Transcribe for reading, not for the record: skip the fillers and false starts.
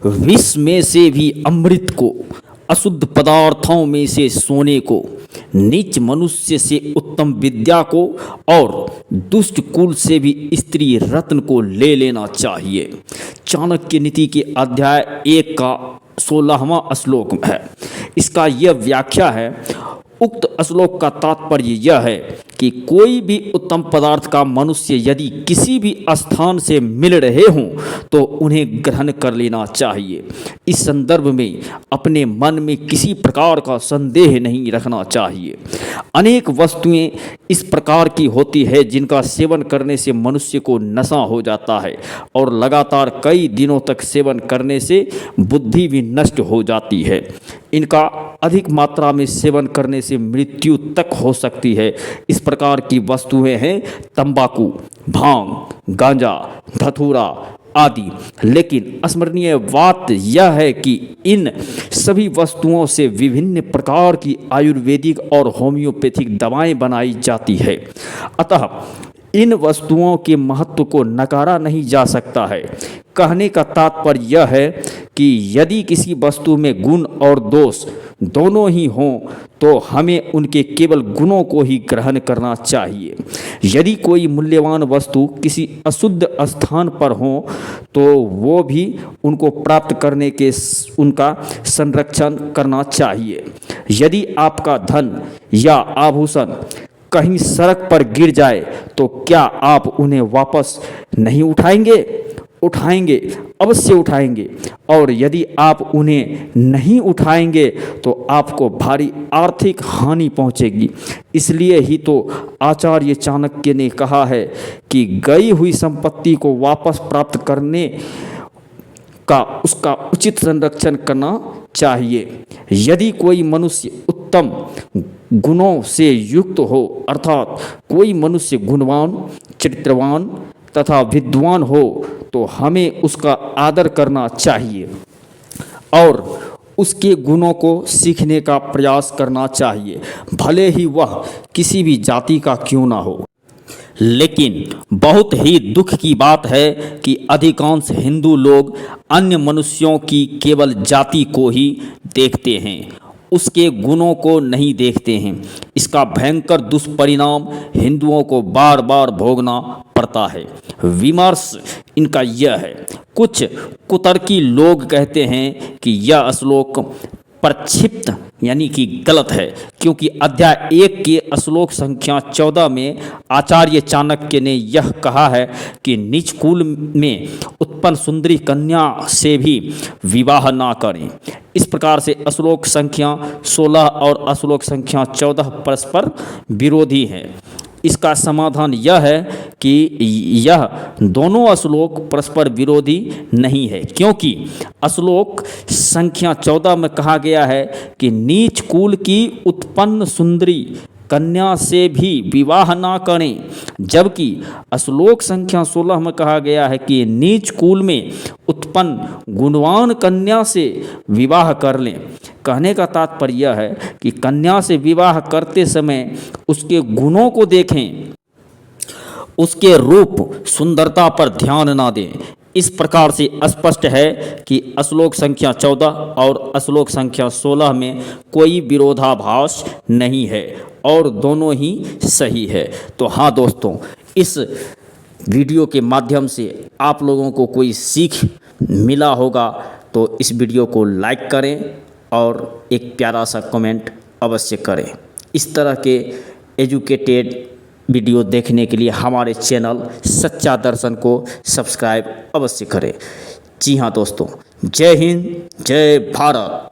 विष में से भी अमृत को, अशुद्ध पदार्थों में से सोने को, नीच मनुष्य से उत्तम विद्या को और दुष्ट कुल से भी स्त्री रत्न को ले लेना चाहिए। चाणक्य नीति के अध्याय 1 का 16वां श्लोक है। इसका यह व्याख्या है। उक्त श्लोक का तात्पर्य यह है कि कोई भी उत्तम पदार्थ का मनुष्य यदि किसी भी स्थान से मिल रहे हों तो उन्हें ग्रहण कर लेना चाहिए। इस संदर्भ में अपने मन में किसी प्रकार का संदेह नहीं रखना चाहिए। अनेक वस्तुएं इस प्रकार की होती है जिनका सेवन करने से मनुष्य को नशा हो जाता है और लगातार कई दिनों तक सेवन करने से बुद्धि भी नष्ट हो जाती है। इनका अधिक मात्रा में सेवन करने से मृत्यु तक हो सकती है। इस प्रकार की वस्तुएं हैं तंबाकू, भांग, गांजा, धतूरा आदि। लेकिन स्मरणीय बात यह है कि इन सभी वस्तुओं से विभिन्न प्रकार की आयुर्वेदिक और होम्योपैथिक दवाएं बनाई जाती है। अतः इन वस्तुओं के महत्व को नकारा नहीं जा सकता है। कहने का तात्पर्य यह है कि यदि किसी वस्तु में गुण और दोष दोनों ही हों तो हमें उनके केवल गुणों को ही ग्रहण करना चाहिए। यदि कोई मूल्यवान वस्तु किसी अशुद्ध स्थान पर हो तो वो भी उनको प्राप्त करने के उनका संरक्षण करना चाहिए। यदि आपका धन या आभूषण कहीं सड़क पर गिर जाए तो क्या आप उन्हें वापस नहीं उठाएंगे? उठाएंगे, अवश्य उठाएंगे। और यदि आप उन्हें नहीं उठाएंगे तो आपको भारी आर्थिक हानि पहुंचेगी। इसलिए ही तो आचार्य चाणक्य ने कहा है कि गई हुई संपत्ति को वापस प्राप्त करने का उसका उचित संरक्षण करना चाहिए। यदि कोई मनुष्य उत्तम गुणों से युक्त हो, अर्थात कोई मनुष्य गुणवान, चरित्रवान तथा विद्वान हो तो हमें उसका आदर करना चाहिए और उसके गुणों को सीखने का प्रयास करना चाहिए, भले ही वह किसी भी जाति का क्यों ना हो। लेकिन बहुत ही दुख की बात है कि अधिकांश हिंदू लोग अन्य मनुष्यों की केवल जाति को ही देखते हैं, उसके गुणों को नहीं देखते हैं। इसका भयंकर दुष्परिणाम हिंदुओं को बार बार भोगना पड़ता है। विमर्श इनका यह है। कुछ कुतर्की लोग कहते हैं कि यह श्लोक प्रक्षिप्त यानी कि गलत है, क्योंकि अध्याय 1 के श्लोक संख्या 14 में आचार्य चाणक्य ने यह कहा है कि नीच कुल में उत्पन्न सुंदरी कन्या से भी विवाह ना करें। इस प्रकार से श्लोक संख्या 16 और श्लोक संख्या 14 परस्पर विरोधी हैं। इसका समाधान यह है कि यह दोनों श्लोक परस्पर विरोधी नहीं है, क्योंकि श्लोक संख्या 14 में कहा गया है कि नीच कुल की उत्पन्न सुंदरी कन्या से भी विवाह ना करें, जबकि श्लोक संख्या 16 में कहा गया है कि नीच कुल में उत्पन्न गुणवान कन्या से विवाह कर लें। कहने का तात्पर्य यह है कि कन्या से विवाह करते समय उसके गुणों को देखें, उसके रूप सुंदरता पर ध्यान ना दें। इस प्रकार से स्पष्ट है कि श्लोक संख्या 14 और श्लोक संख्या 16 में कोई विरोधाभास नहीं है और दोनों ही सही है। तो हाँ दोस्तों, इस वीडियो के माध्यम से आप लोगों को कोई सीख मिला होगा तो इस वीडियो को लाइक करें और एक प्यारा सा कमेंट अवश्य करें। इस तरह के एजुकेटेड वीडियो देखने के लिए हमारे चैनल सच्चा दर्शन को सब्सक्राइब अवश्य करें। जी हाँ दोस्तों, जय हिंद, जय भारत।